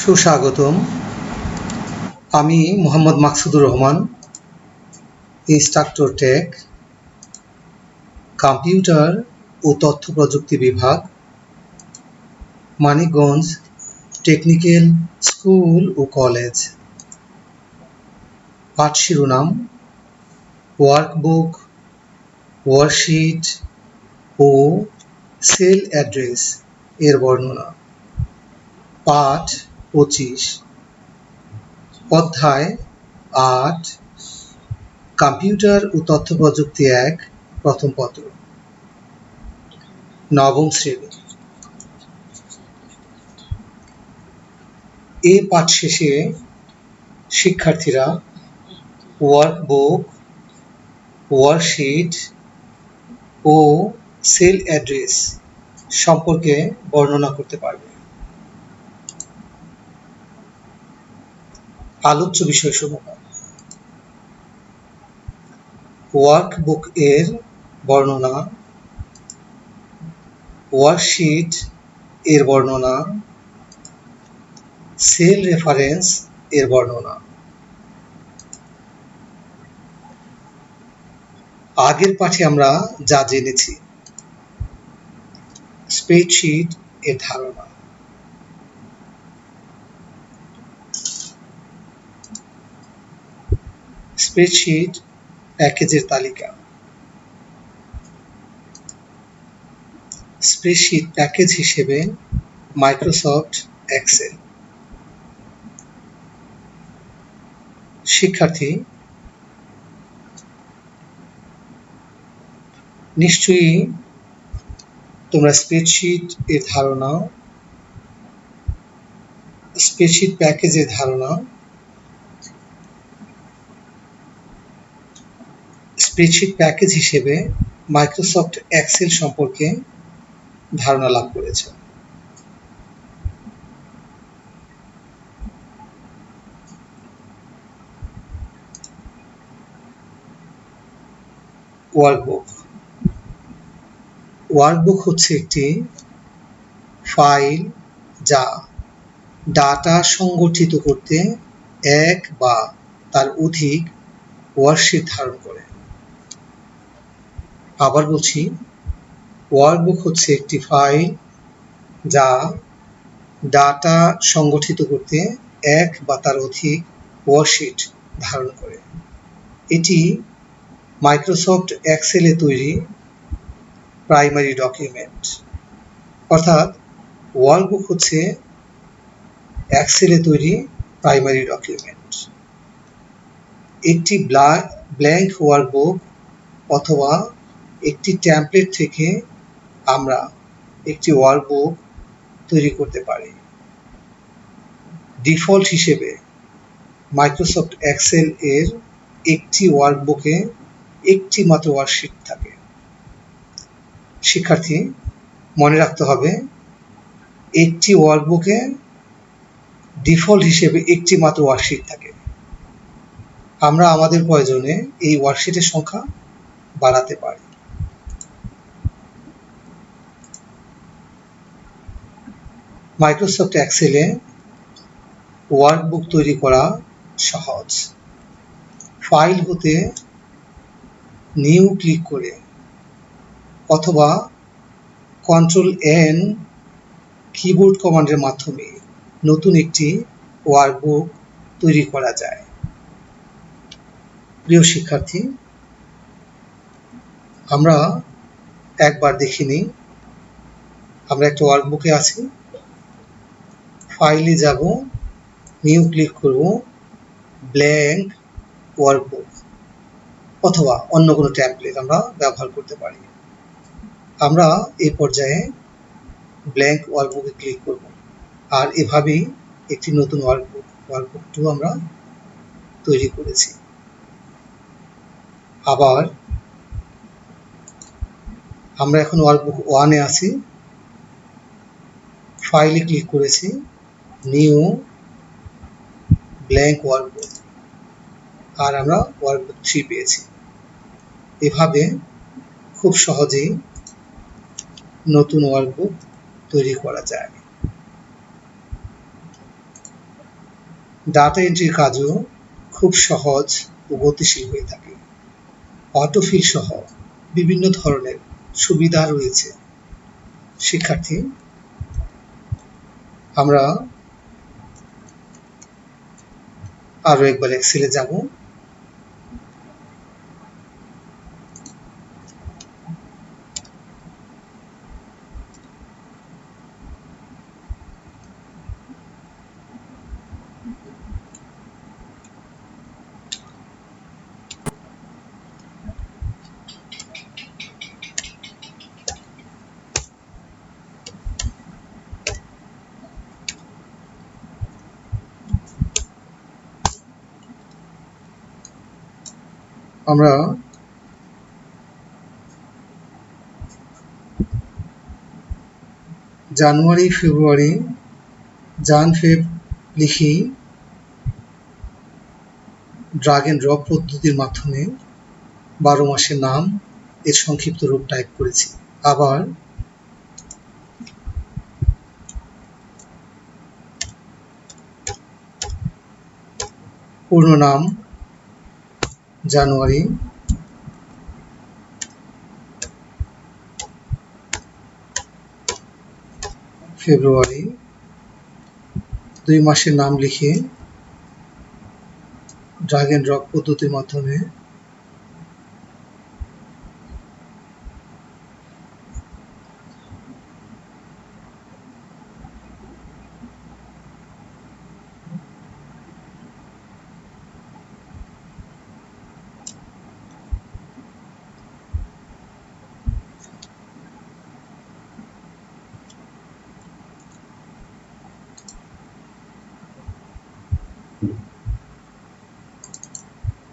সুস্বাগতম। আমি Mohammad Maksudur Rahman, instructor tech, computer ও তথ্য প্রযুক্তি বিভাগ, মানিকগঞ্জ টেকনিক্যাল স্কুল ও কলেজ। পাঠ শিরোনাম: ওয়ার্কবুক, ওয়ার্কশিট ও সেল অ্যাড্রেস এর বর্ণনা। পাঠ 25, অধ্যায় 8, কম্পিউটার ও তথ্য প্রযুক্তি 1, প্রথম পত্র, নবম শ্রেণী। এ পাঠ শেষে শিক্ষার্থীরা ওয়ার্কবুক, ওয়ার্কশিট ও সেল অ্যাড্রেস সম্পর্কে বর্ণনা করতে পারবে। আলোচ্য বিষয়সমূহ: ওয়ার্কবুক এর বর্ণনা, ওয়ার্কশিট এর বর্ণনা, সেল রেফারেন্স এর বর্ণনা। আগের পাঠে আমরা যা জেনেছি: স্প্রেডশিট এর ধারণা, স্প্রেডশিট প্যাকেজের তালিকা, স্প্রেডশিট প্যাকেজ হিসেবে মাইক্রোসফট এক্সেল। শিক্ষার্থী, নিশ্চয়ই তোমরা স্প্রেডশিট এর ধারণা, স্প্রেডশিট প্যাকেজের ধারণা, স্প্রেডশিট প্যাকেজ হিসেবে মাইক্রোসফট এক্সেল সম্পর্কে ধারণা লাভ করেছ। ওয়ার্কবুক। ওয়ার্কবুক হচ্ছে একটি ফাইল যা ডাটা সংগঠিত করতে এক বা তার অধিক ওয়ার্কশিট ধারণ করে। আবার বলছি, ওয়ার্কবুক হচ্ছে একটি ফাইল যা ডাটা সংগঠিত করতে এক বা তার অধিক ওয়ার্কশিট ধারণ করে। এটি মাইক্রোসফট এক্সেলে তৈরি প্রাইমারি ডকুমেন্ট। অর্থাৎ ওয়ার্কবুক হচ্ছে এক্সেলে তৈরি প্রাইমারি ডকুমেন্ট। একটি ব্ল্যাঙ্ক ওয়ার্কবুক অথবা একটি টেমপ্লেট থেকে আমরা একটি ওয়ার্কবুক তৈরি করতে পারি। ডিফল্ট হিসেবে মাইক্রোসফট এক্সেল এর একটি ওয়ার্কবুকে একটি মাত্র ওয়ার্কশিট থাকে। শিক্ষার্থী, মনে রাখতে হবে, একটি ওয়ার্কবুকে ডিফল্ট হিসেবে একটি মাত্র ওয়ার্কশিট থাকে। আমরা আমাদের প্রয়োজনে এই ওয়ার্কশিটের সংখ্যা বাড়াতে পারি। মাইক্রোসফট এক্সেলে ওয়ার্কবুক তৈরি করা সহজ। ফাইল হতে নিউ ক্লিক করে অথবা Ctrl+N কিবোর্ড কমান্ডের মাধ্যমে নতুন একটি ওয়ার্কবুক তৈরি করা যায়। প্রিয় শিক্ষার্থী, আমরা একবার দেখে নিই। আমরা একটা ওয়ার্কবুকে আছি, ফাইলে যাব, নিউ ক্লিক করব, ব্ল্যাঙ্ক ওয়ার্কবুক অথবা অন্য কোনো টেমপ্লেট আমরা ব্যবহার করতে পারি। আমরা এই পর্যায়ে ব্ল্যাঙ্ক ওয়ার্কবুকে ক্লিক করব আর এভাবেই একটি নতুন ওয়ার্কবুক 2 আমরা তৈরি করেছি। আবার আমরা এখন ওয়ার্কবুক 1 এ আছি, ফাইলে ক্লিক করেছি, নিউ ব্ল্যাঙ্ক ওয়ার্কবুক, আর আমরা ওয়ার্কবুক 3 পেয়েছি। এভাবে খুব সহজেই নতুন ওয়ার্কবুক তৈরি করা যায়। ডাটা এন্ট্রির কাজও খুব সহজ ও গতিশীল হয়ে থাকে। অটোফিল সহ বিভিন্ন ধরনের সুবিধা রয়েছে। শিক্ষার্থী, আমরা আরো একবার এক্সেলে যাব। আমরা জানুয়ারি, ফেব্রুয়ারি, জান-ফেব লিখি ড্রাগ এন্ড ড্রপ পদ্ধতির মাধ্যমে 12 মাসের নাম এর সংক্ষিপ্ত রূপ টাইপ করেছি। আবার পূর্ণ নাম জানুয়ারি, ফেব্রুয়ারি, 2 মাসের নাম লিখে ড্রাগ এন্ড ড্রপ পদ্ধতির মাধ্যমে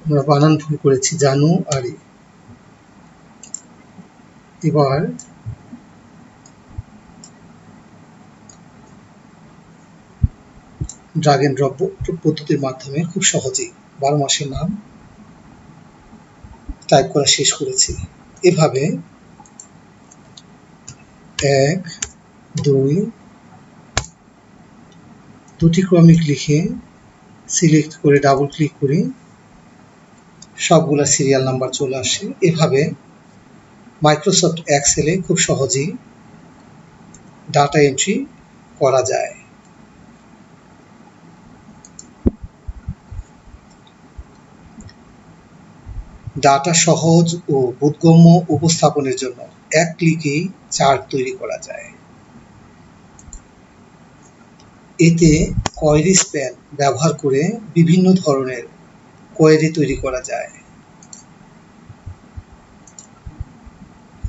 আমরা বানান ভুল করেছি, জানুয়ারি। এবার ড্রাগ এন্ড ড্রপ পদ্ধতির মাধ্যমে খুব সহজেই 12 মাসের নাম টাইপ করা শেষ করেছি। এভাবে 1, 2, দুটি ক্রমিক লিখে সিলেক্ট করে ডাবল ক্লিক করি, সবগুলা সিরিয়াল নাম্বার চলে আসে। এভাবে মাইক্রোসফট এক্সেলে খুব সহজেই ডাটা এন্ট্রি করা যায়। ডাটা সহজ ও বোধগম্য উপস্থাপনের জন্য এক ক্লিকেই চার্ট তৈরি করা যায়। এতে কোয়েরি স্প্যান ব্যবহার করে বিভিন্ন ধরনের কোয়েরি তৈরি করা যায়।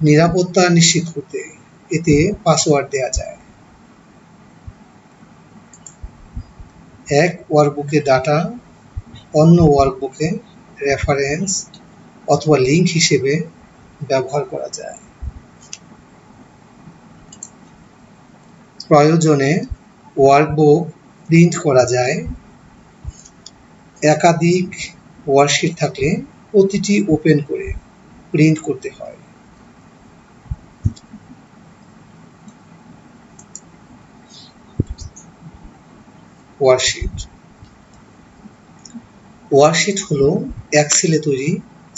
নিরাপত্তা নিশ্চিত করতে এতে পাসওয়ার্ড দেওয়া যায়। এক ওয়ার্কবুকের ডাটা অন্য ওয়ার্কবুকে রেফারেন্স অথবা লিঙ্ক হিসেবে ব্যবহার করা যায়। প্রয়োজনে ওয়ার্কবুক প্রিন্ট করা যায়। একাধিক ওয়ার্কশিট থাকলে প্রতিটি ওপেন করে প্রিন্ট করতে হয়। ওয়ার্কশিট। ওয়ার্কশিট হলো এক্সেলে তৈরি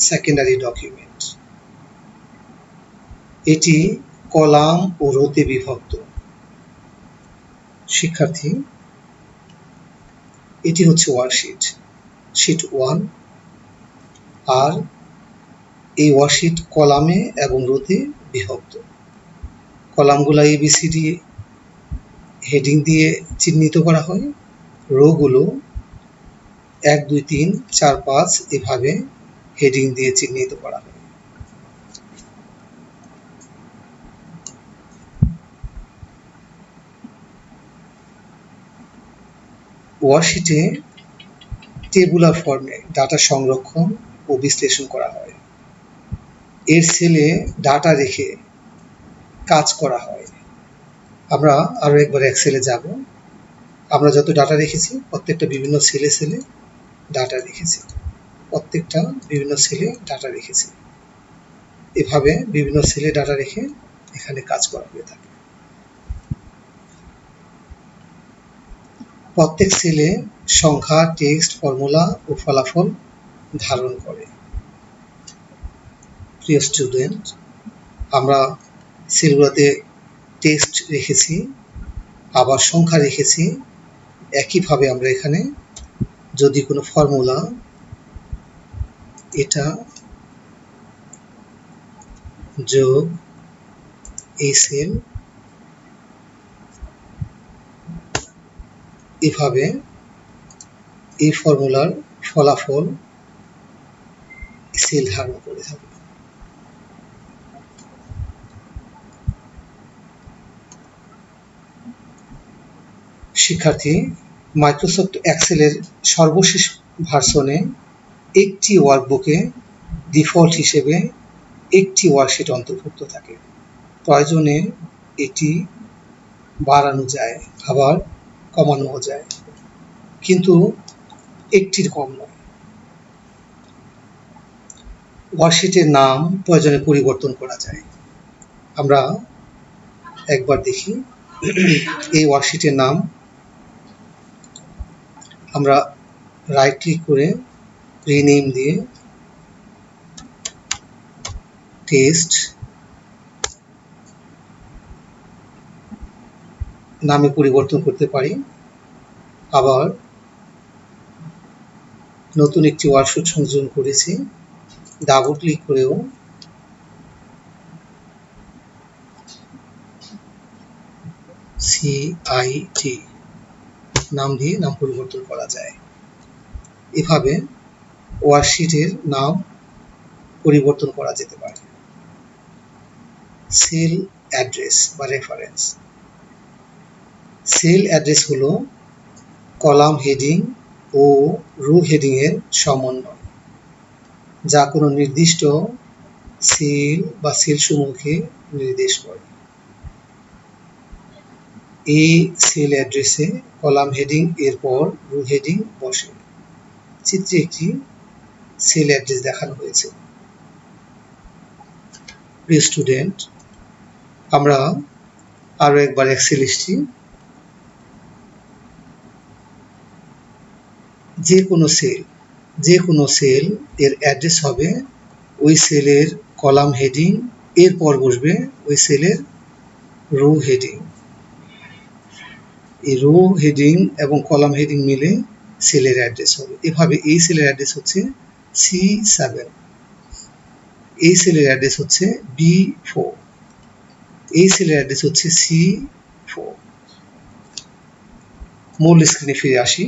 সেকেন্ডারি ডকুমেন্ট। এটি কলাম ও রোতে বিভক্ত। শিক্ষার্থী, এটি হচ্ছে ওয়ার্কশিট, শীট 1। আর এই ওয়ার্কশিট কলামে এবং রোতে বিভক্ত। কলামগুলো ABCD হেডিং দিয়ে চিহ্নিত করা হয়, রোগুলো 1, 2, 3, 4, 5 এভাবে হেডিং দিয়ে চিহ্নিত করা হয়। ওয়ার্কশিটে টেবুলার ফর্মে ডাটা সংরক্ষণ ও বিশ্লেষণ করা হয়। এর সেলে ডাটা রেখে কাজ করা হয়। আমরা আরো একবার এক্সেলে যাব। আমরা যত ডাটা রেখেছি প্রত্যেকটা বিভিন্ন সেলে সেলে ডাটা রেখেছি। প্রত্যেকটা বিভিন্ন সেলে ডাটা রেখেছি। এভাবে বিভিন্ন সেলে ডাটা রেখে এখানে কাজ করা হয়ে থাকে। প্রত্যেক সেলে সংখ্যা, টেক্সট, ফর্মুলা ও ফলাফল ধারণ করে। প্রিয় স্টুডেন্ট, আমরা সেলগুলোতে টেক্সট রেখেছি, আবার সংখ্যা রেখেছি। একইভাবে আমরা এখানে যদি কোনো ফর্মুলা, এটা যোগ এই সেল, এভাবে এই ফর্মুলার ফলাফল সেল ধারণ করে থাকবে। শিক্ষার্থী, মাইক্রোসফট এক্সেলের সর্বশেষ ভার্সনে একটি ওয়ার্কবুকে ডিফল্ট হিসেবে একটি ওয়ার্কশিট অন্তর্ভুক্ত থাকে। প্রয়োজনে এটি বাড়ানো যায়, আবার কমানো যায়, কিন্তু একটির কম নয়। ওয়ার্কশিটের নাম প্রয়োজনে পরিবর্তন করা যায়। আমরা একবার দেখি। এই ওয়ার্কশিটের নাম আমরা রাইট ক্লিক করে রিনেম দিয়ে টেস্ট নামে পরিবর্তন করতে পারি। আবার নতুন একটি ওয়ার্কশিট সংযোজন করেছি, ডাবল ক্লিক করেও CIT নাম দিয়ে নাম পরিবর্তন করা যায়। এভাবে ওয়ার্কশিটের নাম পরিবর্তন করা যেতে পারে। সেল অ্যাড্রেস বা রেফারেন্স। সেল অ্যাড্রেস হলো কলাম হেডিং ও রো হেডিং এর সমন্বয়, যা কোনো নির্দিষ্ট সেল বা সেল সমূহকে নির্দেশ করে। এই সেল অ্যাড্রেসে কলাম হেডিং এর পর রো হেডিং বসে। চিত্রে একটি সেল অ্যাড্রেস দেখানো হয়েছে। প্রিয় স্টুডেন্ট, আমরা আরো একবার এক্সেল এসেছি। যে কোনো সেল এর অ্যাড্রেস হবে ওই সেলের কলাম হেডিং, এরপর বসবে ওই সেলের রো হেডিং। এই রো হেডিং এবং কলাম হেডিং মিলে সেলের অ্যাড্রেস হবে। এভাবে এই সেলের অ্যাড্রেস হচ্ছে C7, এই সেলের অ্যাড্রেস হচ্ছে B4, এই সেলের অ্যাড্রেস হচ্ছে C4। মূল স্ক্রিনে ফিরে আসি।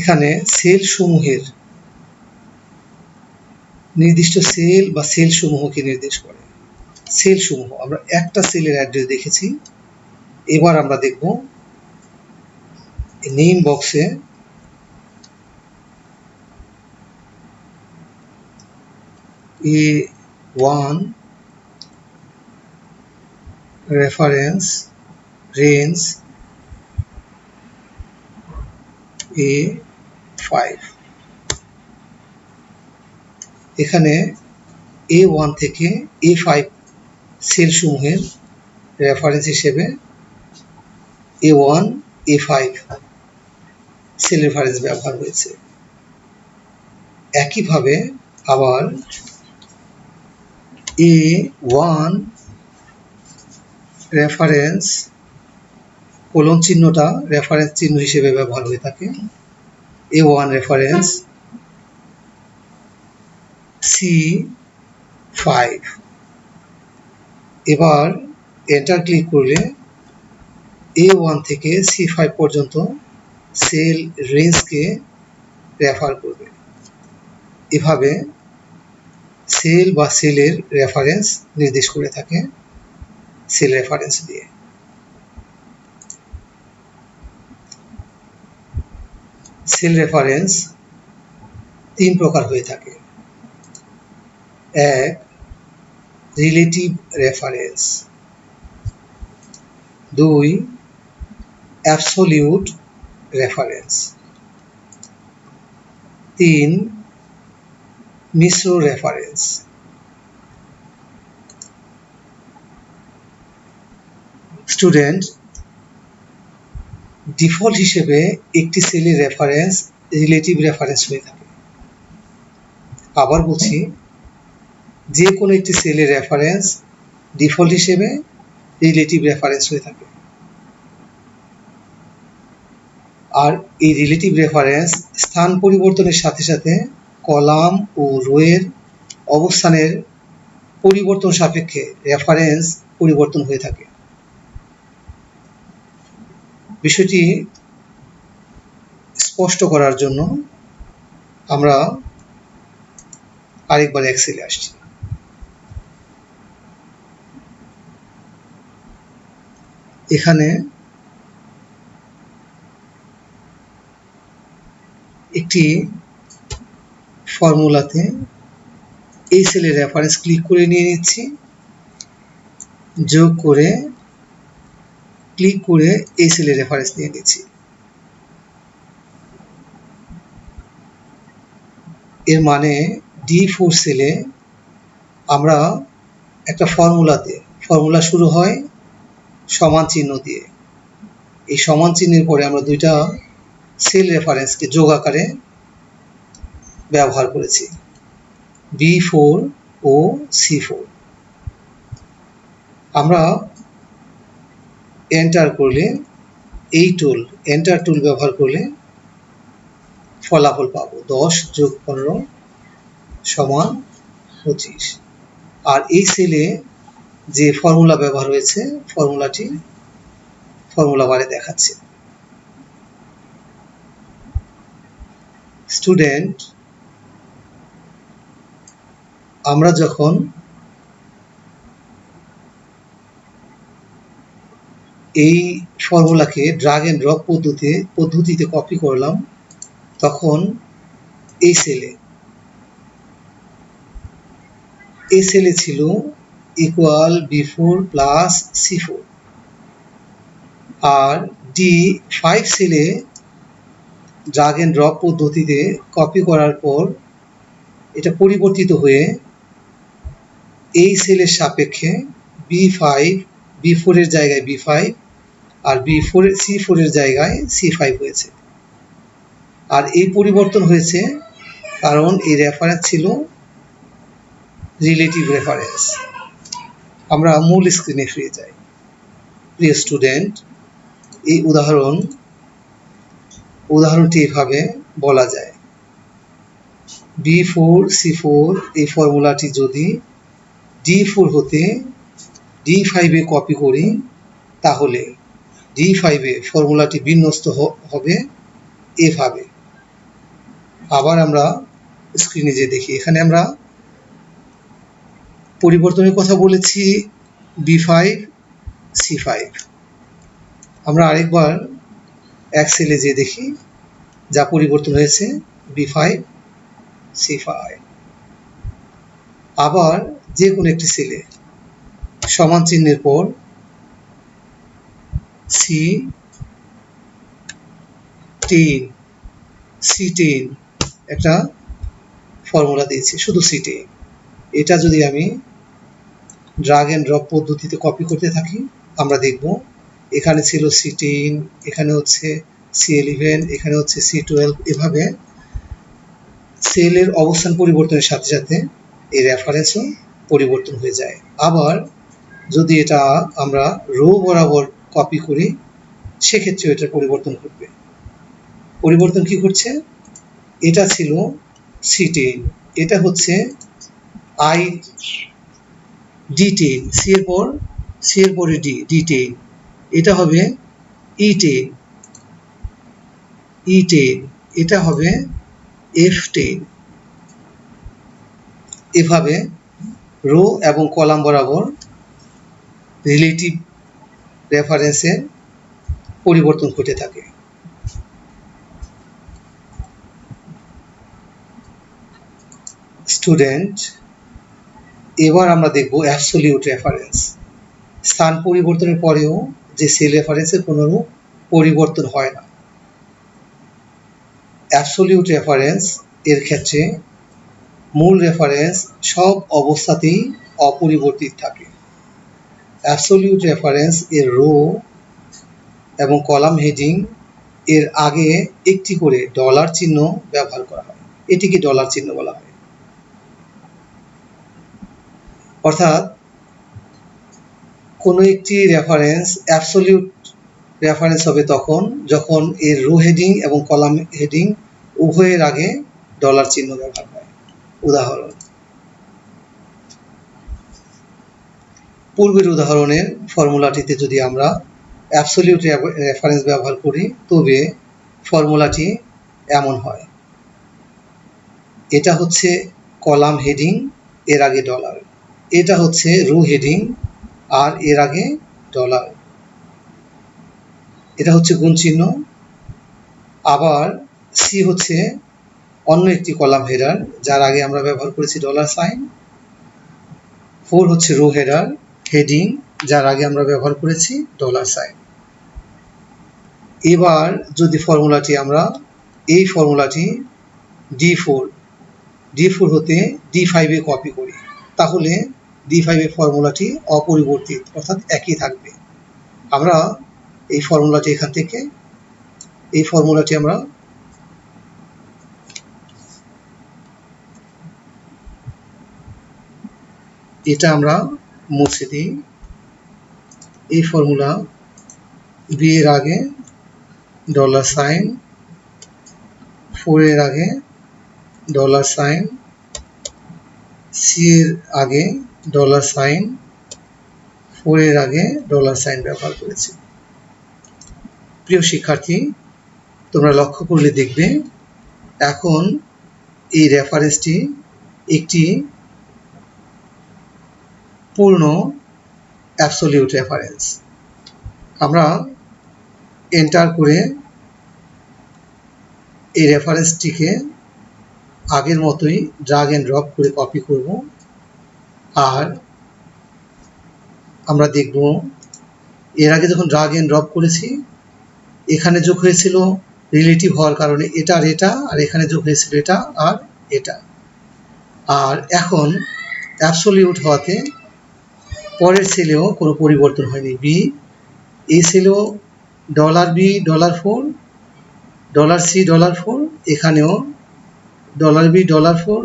এখানে সেল সমূহের নির্দিষ্ট সেল বা সেল সমূহকে নির্দেশ করে। সেল সমূহ, আমরা একটা সেলের অ্যাড্রেস দেখেছি। এবার আমরা দেখব নেম বক্সে A1 রেফারেন্স রেঞ্জ A5। এখানে A1 থেকে A5 সেল সমূহের রেফারেন্স হিসেবে A1 A5 সেল রেফারেন্স ব্যবহার হয়েছে। একইভাবে আবার A1 রেফারেন্স কোলন চিহ্নটা রেফারেন্স চিহ্ন হিসেবে ব্যবহার হয়ে থাকে। A1 reference C5। এবার এন্টার ক্লিক করলে A1 থেকে C5 পর্যন্ত সেল রেঞ্জকে রেফার করবে। এভাবে সেল বা সেলের রেফারেন্স নির্দেশ করে থাকে সেল রেফারেন্স দিয়ে। সেল রেফারেন্স তিন প্রকার হয়ে থাকে। এক, রিলেটিভ রেফারেন্স। দুই, অ্যাবসলিউট রেফারেন্স। তিন, মিশ্র রেফারেন্স। স্টুডেন্ট, ডিফল্ট হিসেবে একটি সেলের রেফারেন্স রিলেটিভ রেফারেন্স হয়ে থাকে। আবার বলছি, যে কোনো একটি সেলের রেফারেন্স ডিফল্ট হিসেবে রিলেটিভ রেফারেন্স হয়ে থাকে। আর এই রিলেটিভ রেফারেন্স স্থান পরিবর্তনের সাথে সাথে কলাম ও রোয়ের অবস্থানের পরিবর্তন সাপেক্ষে রেফারেন্স পরিবর্তন হয়ে থাকে। বিষয়টি স্পষ্ট করার জন্য আমরা আরেকবার এক্সেলে আসছি। এখানে একটি ফর্মুলাতে এই সেলের রেফারেন্স ক্লিক করে নিয়ে নিচ্ছি, যোগ করে ক্লিক করে এই সেলের রেফারেন্স নিয়ে নিচ্ছি। এর মানে D4 সেলে আমরা একটা ফর্মুলা শুরু হয় সমান চিহ্ন দিয়ে। এই সমান চিহ্নের পরে আমরা দুইটা সেল রেফারেন্সকে যোগ আকারে ব্যবহার করেছি, B4 ও C4। আমরা এন্টার করলে এন্টার টুল ব্যবহার করলে ফলাফল পাবো 10 যোগ 15 সমান 25। আর এই সেলে যে ফর্মুলা ব্যবহার হয়েছে ফর্মুলাটি ফর্মুলা বারে দেখাচ্ছে। স্টুডেন্ট, আমরা যখন এই ফর্মুলাকে ড্রাগ এন্ড ড্রপ পদ্ধতিতে কপি করলাম, তখন এই সেলে ছিল ইকুয়াল B4 প্লাস C4। আর D5 সেলে ড্রাগ এন্ড ড্রপ পদ্ধতিতে কপি করার পর এটা পরিবর্তিত হয়ে এই সেলের সাপেক্ষে B4 এর জায়গায় B5 আর C4 এর জায়গায় C5 হয়েছে। আর এই পরিবর্তন হয়েছে কারণ এই রেফারেন্স ছিল রিলেটিভ রেফারেন্স। আমরা মূল স্ক্রিনে ফিরে যাই। প্রিয় স্টুডেন্ট, এই উদাহরণটি এভাবে বলা যায়, B4 C4 এই ফর্মুলাটি যদি D4 হতে D5 এ কপি করি তাহলে D5 এ ফর্মুলাটি বিন্যস্ত হবে এভাবে। আবার আমরা স্ক্রিনে যে দেখি, এখানে আমরা পরিবর্তনের কথা বলেছি B5 C5। আমরা আরেকবার এক্সেলে যে দেখি যা পরিবর্তন হয়েছে B5 C5। আবার যে কোনো একটি সেলে সমান চিহ্নের পর C10 একটা ফর্মুলা দিয়েছি, শুধু C10। এটা যদি আমি ড্রাগ এন্ড ড্রপ পদ্ধতিতে কপি করতে থাকি, আমরা দেখব এখানে ছিল C10, এখানে হচ্ছে C11, এখানে হচ্ছে C12। এভাবে সেলের অবস্থান পরিবর্তনের সাথে সাথে এই রেফারেন্সও পরিবর্তন হয়ে যায়। আবার যদি এটা আমরা রো বরাবর কপি করি সেক্ষেত্রে এটা পরিবর্তন ঘটবে। পরিবর্তন কি করছে? এটা ছিল C10, এটা হচ্ছে D10, C এর পরে D10, এটা হবে E10, এটা হবে F10। এভাবে রো এবং কলাম বরাবর রিলেটিভ রেফারেন্সের পরিবর্তন ঘটে থাকে। স্টুডেন্ট, এবার আমরা দেখব অ্যাবসলিউট রেফারেন্স। স্থান পরিবর্তনের পরেও যে সেল রেফারেন্সের কোনো পরিবর্তন হয় না। অ্যাবসলিউট রেফারেন্স এর ক্ষেত্রে মূল রেফারেন্স সব অবস্থাতেই অপরিবর্তিত থাকে। অ্যাবসলিউট রেফারেন্স এর রো এবং কলাম হেডিং এর আগে একটি করে ডলার চিহ্ন ব্যবহার করা হয়, এটিকে ডলার চিহ্ন বলা হয়। অর্থাৎ কোনো একটি রেফারেন্স অ্যাবসলিউট রেফারেন্স হবে তখন যখন এর রো হেডিং এবং কলাম হেডিং উভয়ের আগে ডলার চিহ্ন ব্যবহার হয়। উদাহরণ, পূর্বের উদাহরণের ফর্মুলাটিতে যদি আমরা অ্যাবসলিউট রেফারেন্স ব্যবহার করি তবে ফর্মুলাটি এমন হয়, এটা হচ্ছে কলাম হেডিং, এর আগে ডলার, এটা হচ্ছে রো হেডিং আর এর আগে ডলার, এটা হচ্ছে গুণ চিহ্ন। আবার সি হচ্ছে অন্য একটি কলাম হেডার যার আগে আমরা ব্যবহার করেছি ডলার সাইন। 4 হচ্ছে রো হেডার হেডিং যার আগে আমরা ব্যবহার করেছি ডলার সাইন। এবার যদি এই ফর্মুলাটি D4 হতে D5 এ কপি করি তাহলে D5 এর ফর্মুলাটি অপরিবর্তিত অর্থাৎ একই থাকবে। আমরা এই ফর্মুলাটি এখান থেকে আমরা এটা আমরা মুছে দিই। এই ফর্মুলা বি এর আগে ডলার সাইন, 4 এর আগে ডলার সাইন, সি এর আগে ডলার সাইন, 4 এর আগে ডলার সাইন ব্যবহার করেছি। প্রিয় শিক্ষার্থী, তোমরা লক্ষ্য করলে দেখবে এখন এই রেফারেন্সটি একটি পূর্ণ অ্যাবসলিউট রেফারেন্স। আমরা এন্টার করে এই রেফারেন্সটিকে আগের মতোই ড্রাগ এন্ড ড্রপ করে কপি করব। আর আমরা দেখব এর আগে যখন ড্রাগ এন্ড ড্রপ করেছি এখানে যোগ হয়েছিল রিলেটিভ হওয়ার কারণে এটা আর এটা, আর এখানে যোগ হয়েছিল এটা আর এটা। আর এখন অ্যাবসলিউট হওয়াতে পরের সেলেও কোনো পরিবর্তন হয়নি। বি, এই সেলেও dollar B dollar 4, dollar C dollar 4, এখানেও ডলার বি ডলার 4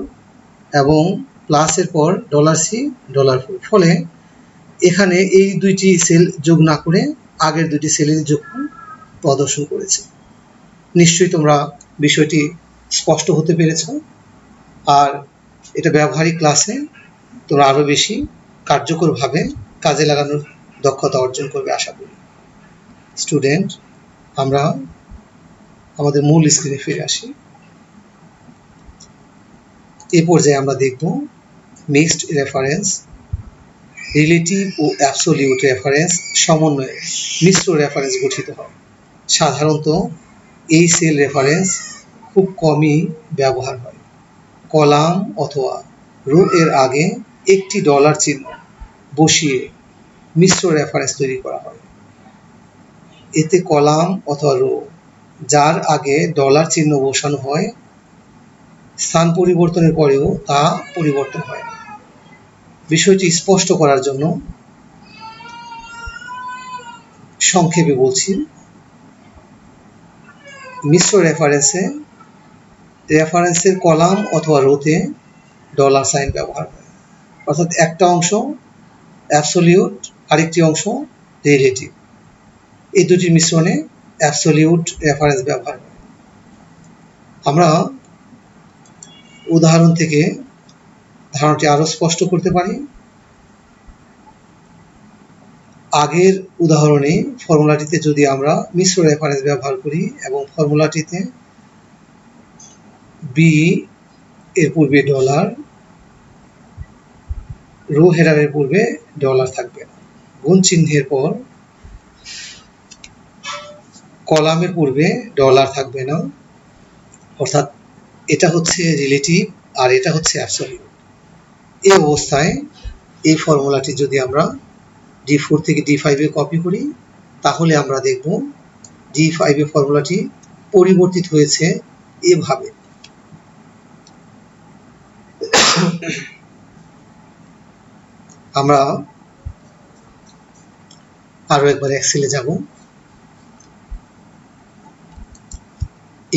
এবং প্লাসের পর ডলার সি ডলার 4। ফলে এখানে এই দুইটি সেল যোগ না করে আগের দুটি সেলের যোগফল প্রদর্শন করেছে। নিশ্চয়ই তোমরা বিষয়টি স্পষ্ট হতে পেরেছ। আর এটা ব্যবহারিক ক্লাসে তোমরা আরও বেশি কার্যকরভাবে কাজে লাগানোর দক্ষতা অর্জন করবে আশা করি। স্টুডেন্ট, আমরা আমাদের মূল স্ক্রিনে ফিরে আসি। এই পর্যায়ে আমরা দেখব মিক্সড রেফারেন্স, রিলেটিভ ও অ্যাবসলিউট রেফারেন্স সমন্বয়ে মিশ্র রেফারেন্স গঠিত হয়। সাধারণত এই সেল রেফারেন্স খুব কমই ব্যবহার হয়। কলাম অথবা রো এর আগে একটি ডলার চিহ্ন বসিয়ে মিশ্র রেফারেন্স তৈরি করা হয়। এতে কলাম অথবা রো যার আগে ডলার চিহ্ন বসানো হয় স্থান পরিবর্তনের পরেও তা পরিবর্তন হয় না। বিষয়টি স্পষ্ট করার জন্য সংক্ষেপে বলছি, মিশ্র রেফারেন্সের কলাম অথবা রোতে ডলার সাইন ব্যবহার হয়। অর্থাৎ একটা অংশ অ্যাবসলিউট, আরেকটি অংশ রিলেটিভ, এই দুটির মিশ্রণে অ্যাবসলিউট রেফারেন্স ব্যবহার হয়। আমরা উদাহরণ থেকে ধারণাটি আরও স্পষ্ট করতে পারি। আগের উদাহরণে ফর্মুলাটিতে যদি আমরা মিশ্র রেফারেন্স ব্যবহার করি এবং ফর্মুলাটিতে বি এর পূর্বে ডলার, রো হেডারের পূর্বে ডলার থাকবে না, গুণ চিহ্নের পর কলামের পূর্বে ডলার থাকবে না, অর্থাৎ এটা হচ্ছে রিলেটিভ আর এটা হচ্ছে অ্যাবসলিউট। এই অবস্থায় এই ফর্মুলাটি যদি আমরা D4 থেকে D5 এ কপি করি তাহলে আমরা দেখব D5 এর ফর্মুলাটি পরিবর্তিত হয়েছে এভাবে। আমরা আরও একবার এক্সেলে যাব,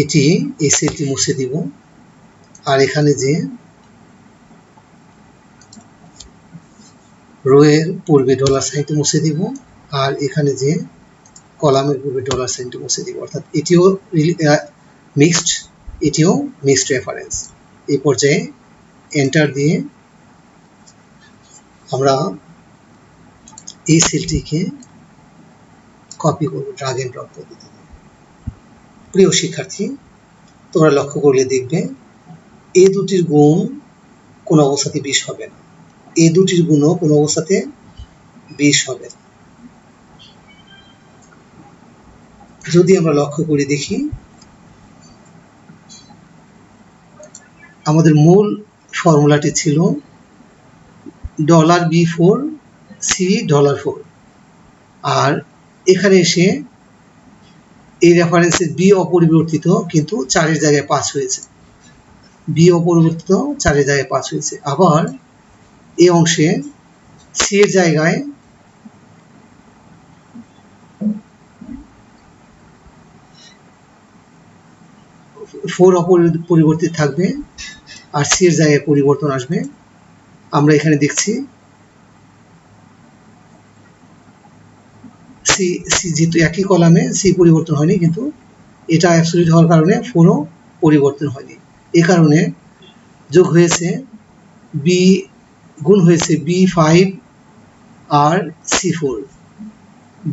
এটি এই সেলটি মুছে দিব, আর এখানে যে রো এর পূর্বে ডলার সাইনটি মুছে দিব, আর এখানে যে কলামের পূর্বে ডলার সাইনটি মুছে দিব, অর্থাৎ এটিও মিক্সড, এটিও মিক্সড রেফারেন্স। এই পর্যায়ে এন্টার দিয়ে আমরা এই সেলটিকে কপি করব ড্রাগ এন্ড ড্রপ পদ্ধতিতে। প্রিয় শিক্ষার্থী, তোমরা লক্ষ্য করলে দেখবে এই দুটির গুণ কোনো অবস্থাতে 20 হবে না, এই দুটির গুণও কোনো অবস্থাতে 20 হবে না। যদি আমরা লক্ষ্য করে দেখি, আমাদের মূল ফর্মুলাটি ছিল $B4 $4, আর এখানে এসে এই রেফারেন্সের বি অপরিবর্তিত, কিন্তু 4 এর জায়গায় 5 হয়েছে, বি অপরিবর্তিত 4 এর জায়গায় 5 হয়েছে। আবার এই অংশে সি এর জায়গায় ফোর অপরিবর্তিত থাকবে, আর সি এর জায়গায় পরিবর্তন আসবে। আমরা এখানে দেখছি সি যেহেতু একই কলামে, সি পরিবর্তন হয়নি, কিন্তু এটা অ্যাবসলিউট হওয়ার কারণে ফোরও পরিবর্তন হয়নি। এই কারণে যোগ হয়েছে বি, গুণ হয়েছে B5 আর C4,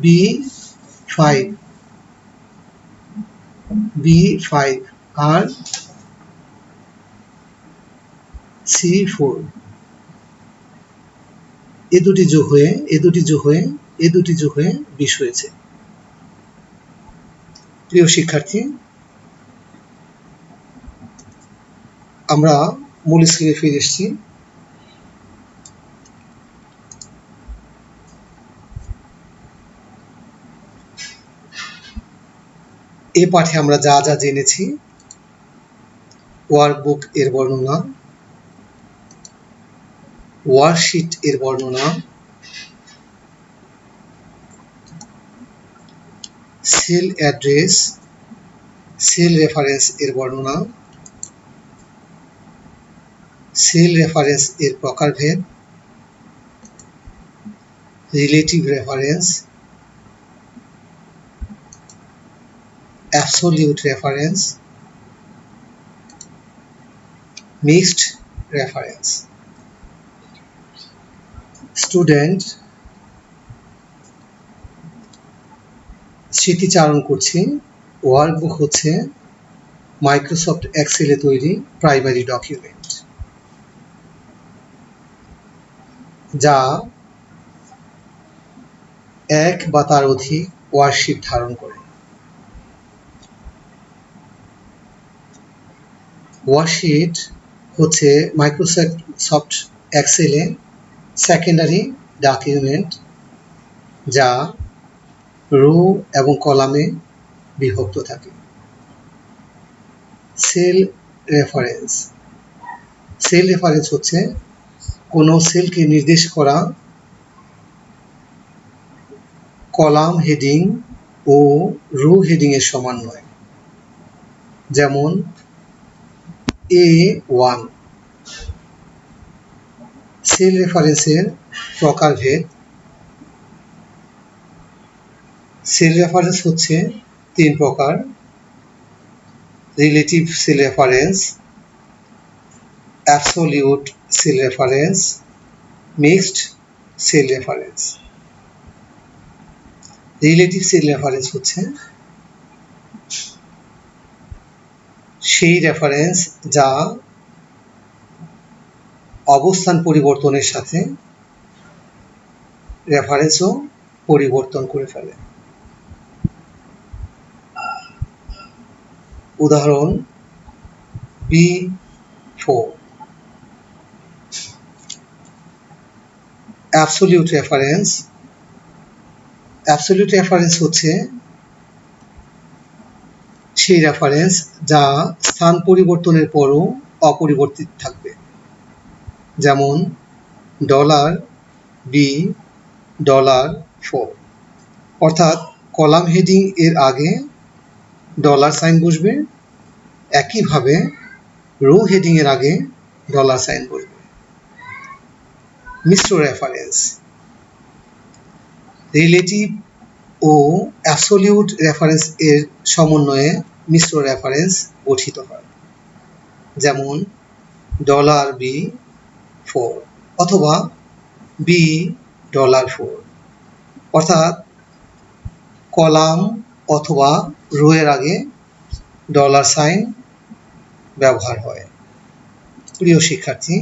B5 আর C4, এ দুটি যোগ হয়ে 20 হয়েছে। প্রিয় শিক্ষার্থী, আমরা মূল স্ক্রিনে ফিরে এসেছি। এ পাঠে আমরা যা যা জেনেছি: ওয়ার্কবুক এর বর্ণনা, ওয়ার্কশিট এর বর্ণনা, সেল অ্যাড্রেস, সেল রেফারেন্স এর বর্ণনা, সেল রেফারেন্স এর প্রকারভেদ, relative reference, absolute reference, mixed reference. Student, স্মৃতিচারণ করছি, ওয়ার্কবুক হচ্ছে মাইক্রোসফট এক্সেলে তৈরি প্রাইমারি ডকুমেন্ট, যা এক বা তার অধিক ওয়ার্কশিট ধারণ করে। ওয়ার্কশিট হচ্ছে মাইক্রোসফট এক্সেলে সেকেন্ডারি ডকুমেন্ট, যা রো এবং কলামে বিভক্ত থাকে। সেল রেফারেন্স, সেল রেফারেন্স হচ্ছে কোনো সেলকে নির্দেশ করা কলাম হেডিং ও রো হেডিং এর সমন্বয়, যেমন A1। সেল রেফারেন্সের প্রকারভেদ, সেল রেফারেন্স হচ্ছে 3 প্রকার: relative cell reference, absolute cell reference, mixed cell reference. Relative cell reference হচ্ছে সেই রেফারেন্স যা অবস্থান পরিবর্তনের সাথে রেফারেন্সও পরিবর্তন করে ফেলে। উদাহরণ B4। Absolute reference, absolute reference হচ্ছে সেই রেফারেন্স যা স্থান পরিবর্তনের পরও অপরিবর্তিত থাকবে, যেমন $B $4। অর্থাৎ কলাম হেডিং এর আগে ডলার সাইন বসবে, একইভাবে রো হেডিং এর আগে ডলার সাইন বসবে। মিশ্র রেফারেন্স রিলেটিভ ও অ্যাবসলিউট রেফারেন্স এর সমন্বয়ে মিশ্র রেফারেন্স গঠিত হয়, যেমন $B4 অথবা $B4, অর্থাৎ কলাম অথবা রো এর আগে ডলার সাইন ব্যবহার হয়। প্রিয় শিক্ষার্থী,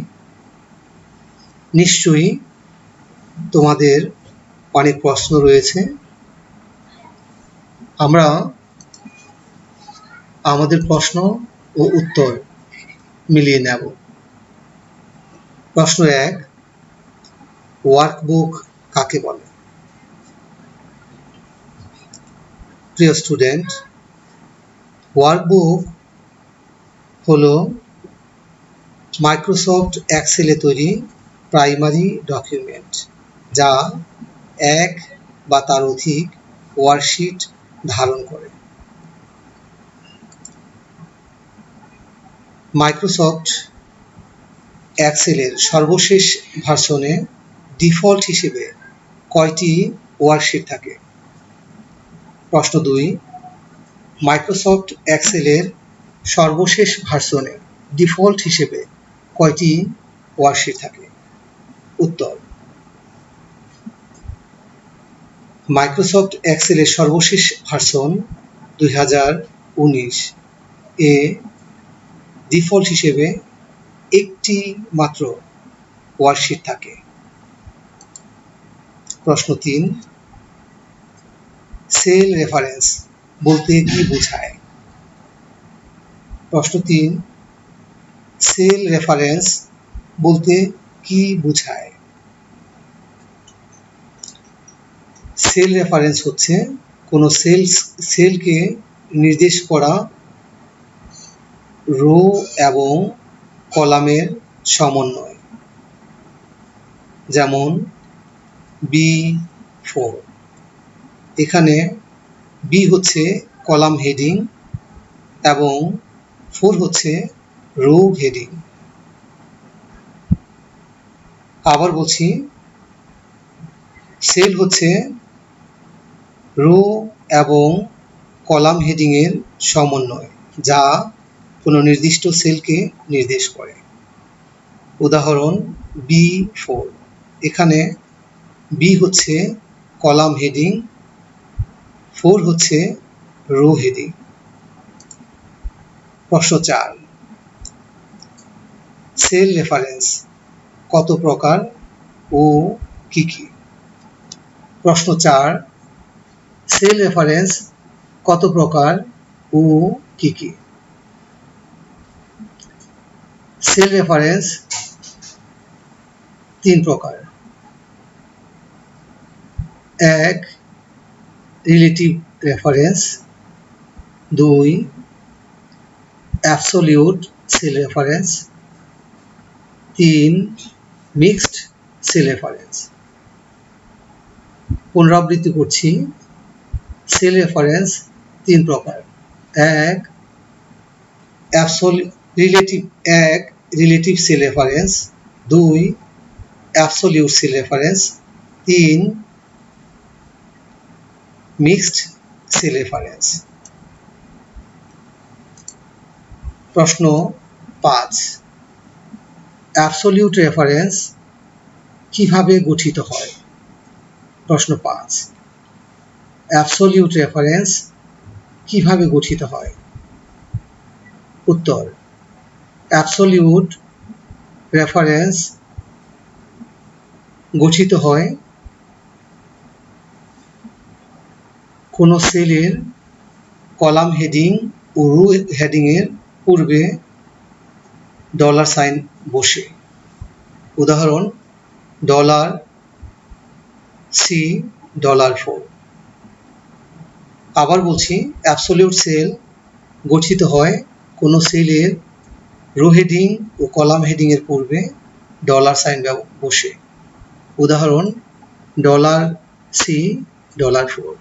নিশ্চয়ই তোমাদের অনেক প্রশ্ন রয়েছে। আমরা আমাদের প্রশ্ন ও উত্তর মিলিয়ে নেব। প্রশ্ন 1, ওয়ার্কবুক কাকে বলে? প্রিয় স্টুডেন্ট, ওয়ার্কবুক হলো মাইক্রোসফট এক্সেলে তৈরি প্রাইমারি ডকুমেন্ট, যা এক বা তার অধিক ওয়ার্কশিট ধারণ করে। মাইক্রোসফট এক্সেলের সর্বশেষ ভার্সনে ডিফল্ট হিসেবে কয়টি ওয়ার্কশিট থাকে? প্রশ্ন 2, মাইক্রোসফট এক্সেলের সর্বশেষ ভার্সনে ডিফল্ট হিসেবে কয়টি ওয়ার্কশিট থাকে? উত্তর, মাইক্রোসফট এক্সেলের সর্বশেষ ভার্সন 2019 এ ডিফল্ট হিসেবে একটি মাত্র ওয়ার্কশিট থাকে। প্রশ্ন 3, সেল রেফারেন্স বলতে কি বোঝায়? প্রশ্ন 3, সেল রেফারেন্স বলতে কি বোঝায়? সেল রেফারেন্স হচ্ছে কোনো সেলকে নির্দেশ করা রো এবং কলামের সমন্বয়, যেমন B4। এখানে B হচ্ছে কলাম হেডিং এবং 4 হচ্ছে রো হেডিং। আবার বলছি, সেল হচ্ছে রো এবং কলাম হেডিং এর সমন্বয়, যা কোনো নির্দিষ্ট সেলকে নির্দেশ করে। উদাহরণ B4, এখানে B হচ্ছে কলাম হেডিং, 4 হচ্ছে রো হেডিং। প্রশ্ন 4, সেল রেফারেন্স কত প্রকার ও কি কি? প্রশ্ন 4, সেল রেফারেন্স কত প্রকার ও কি কি? সেল রেফারেন্স 3 প্রকার। 1, relative reference. 2, absolute cell reference. 3, mixed cell reference. পুনরাবৃত্তি করছি, সেল রেফারেন্স 3 প্রকার। 1, relative cell reference. 2, absolute cell reference. 3, mixed cell reference. প্রশ্ন 5, অ্যাবসলিউট রেফারেন্স কিভাবে গঠিত হয়? প্রশ্ন 5, অ্যাবসলিউট রেফারেন্স কিভাবে গঠিত হয়? উত্তর, অ্যাবসলিউট রেফারেন্স গঠিত হয় কোনো সেলের কলাম হেডিং ও রো হেডিং এর পূর্বে ডলার সাইন বসে। উদাহরণ $C4। আবার বলছি, অ্যাবসলিউট সেল গঠিত হয় কোনো সেলের রো হেডিং ও কলাম হেডিং এর পূর্বে ডলার সাইন বসে। উদাহরণ $C4।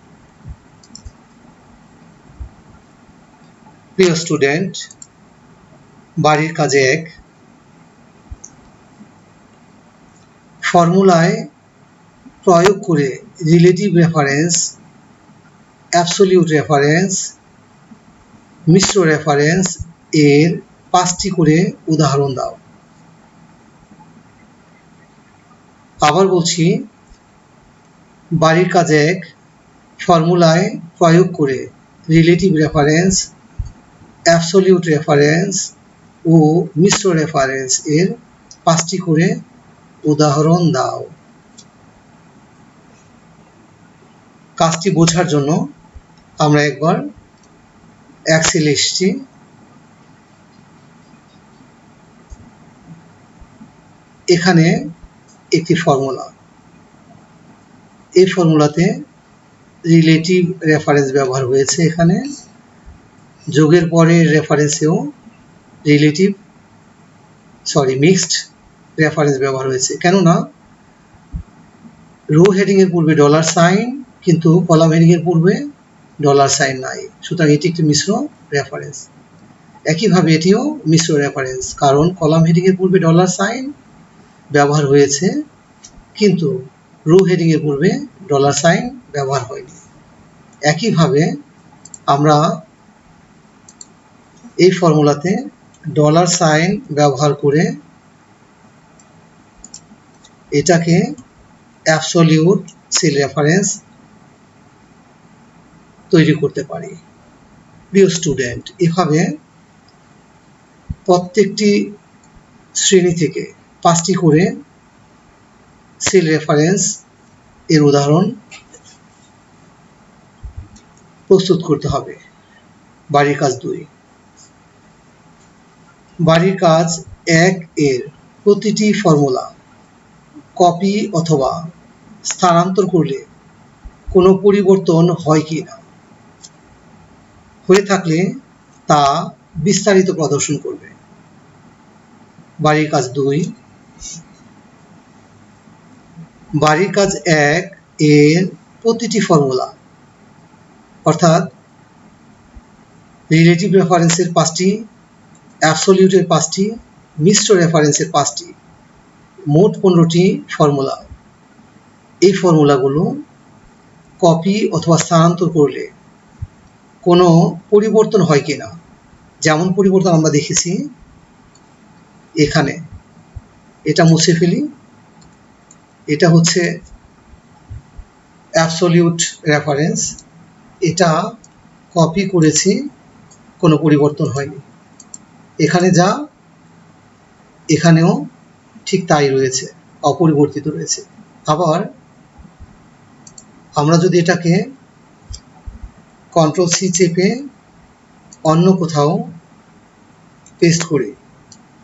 প্রিয় স্টুডেন্ট, বাড়ির কাজে 1 ফর্মুলায় প্রয়োগ করে রিলেটিভ রেফারেন্স, অ্যাবসোলিউট রেফারেন্স, মিশ্র রেফারেন্স এর 5টি করে উদাহরণ দাও। আবার বলছি, বাড়ির কাজ 1 ফর্মুলায় প্রয়োগ করে রিলেটিভ রেফারেন্স, অ্যাবসোলিউট রেফারেন্স ও মিশ্র রেফারেন্স এর 5টি করে উদাহরণ দাও। কাজটি বোঝার জন্য আমরা একবার এক্সেলে এসেছি। এখানে একটি ফর্মুলা, এই ফর্মুলাতে রিলেটিভ রেফারেন্স ব্যবহার হয়েছে। এখানে যোগের পরের রেফারেন্সেও মিক্সড রেফারেন্স ব্যবহার হয়েছে, কেননা রো হেডিং এর পূর্বে ডলার সাইন, কিন্তু কলাম হেডিং এর পূর্বে ডলার সাইন নাই, সুতরাং এটি একটি মিশ্র রেফারেন্স। একইভাবে এটিও মিশ্র রেফারেন্স, কারণ কলাম হেডিং এর পূর্বে ডলার সাইন ব্যবহার হয়েছে, কিন্তু রো হেডিং এর পূর্বে ডলার সাইন ব্যবহার হয়নি। একইভাবে আমরা এই ফর্মুলাতে ডলার সাইন ব্যবহার করে এটাকে অ্যাবসোলিউট সেল রেফারেন্স তৈরি করতে পারি। প্রিয় স্টুডেন্ট, এভাবে প্রত্যেকটি শ্রেণী থেকে 5টি করে সেল রেফারেন্স এর উদাহরণ প্রস্তুত করতে হবে। বাড়ির কাজ 2, বাড়ির কাজ 1 এর প্রতিটি ফর্মুলা কপি অথবা স্থানান্তর করলে কোনো পরিবর্তন হয় কি না, হয়ে থাকলে তা বিস্তারিত প্রদর্শন করবে। বাড়ির কাজ 2, বাড়ির কাজ 1 এর প্রতিটি ফর্মুলা অর্থাৎ রিলেটিভ রেফারেন্সের 5টি, অ্যাবসোলিউটের 5টি, মিশ্র রেফারেন্সের 5টি, মোট 15টি ফর্মুলা। এই ফর্মুলাগুলো কপি অথবা স্থানান্তর করলে কোনো পরিবর্তন হয় কিনা, যেমন পরিবর্তন আমরা দেখেছি এখানে। এটা মুছে ফেলি, এটা হচ্ছে অ্যাবসোলিউট রেফারেন্স, এটা কপি করেছি, কোনো পরিবর্তন হয়নি। এখানে যা, এখানেও ঠিক তাই রয়েছে, অপরিবর্তিত রয়েছে। আবার আমরা যদি এটাকে Ctrl+C চেপে অন্য কোথাও পেস্ট করি,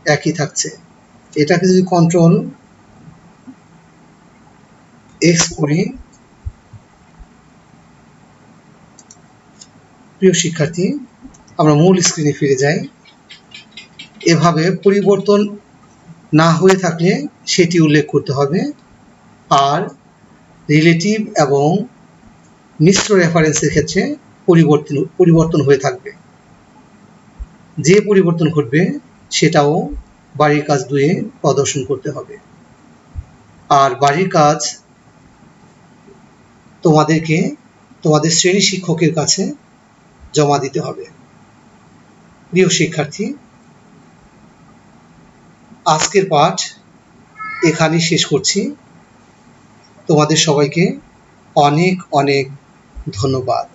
একই থাকছে। এটাকে যদি Ctrl+X করি, প্রিয় শিক্ষার্থী, আমরা মূল স্ক্রিনে ফিরে যাই। এভাবে পরিবর্তন না হয়ে থাকলে সেটি উল্লেখ করতে হবে, আর রিলেটিভ এবং মিশ্র রেফারেন্সের ক্ষেত্রে পরিবর্তন হয়ে থাকবে। যে পরিবর্তন ঘটবে সেটাও বাড়ির কাজ 2 এ প্রদর্শন করতে হবে। আর বাড়ির কাজ তোমাদেরকে তোমাদের শ্রেণী শিক্ষকের কাছে জমা দিতে হবে। প্রিয় শিক্ষার্থী, আজকের পাঠ এখানেই শেষ করছি। তোমাদের সবাইকে অনেক অনেক ধন্যবাদ।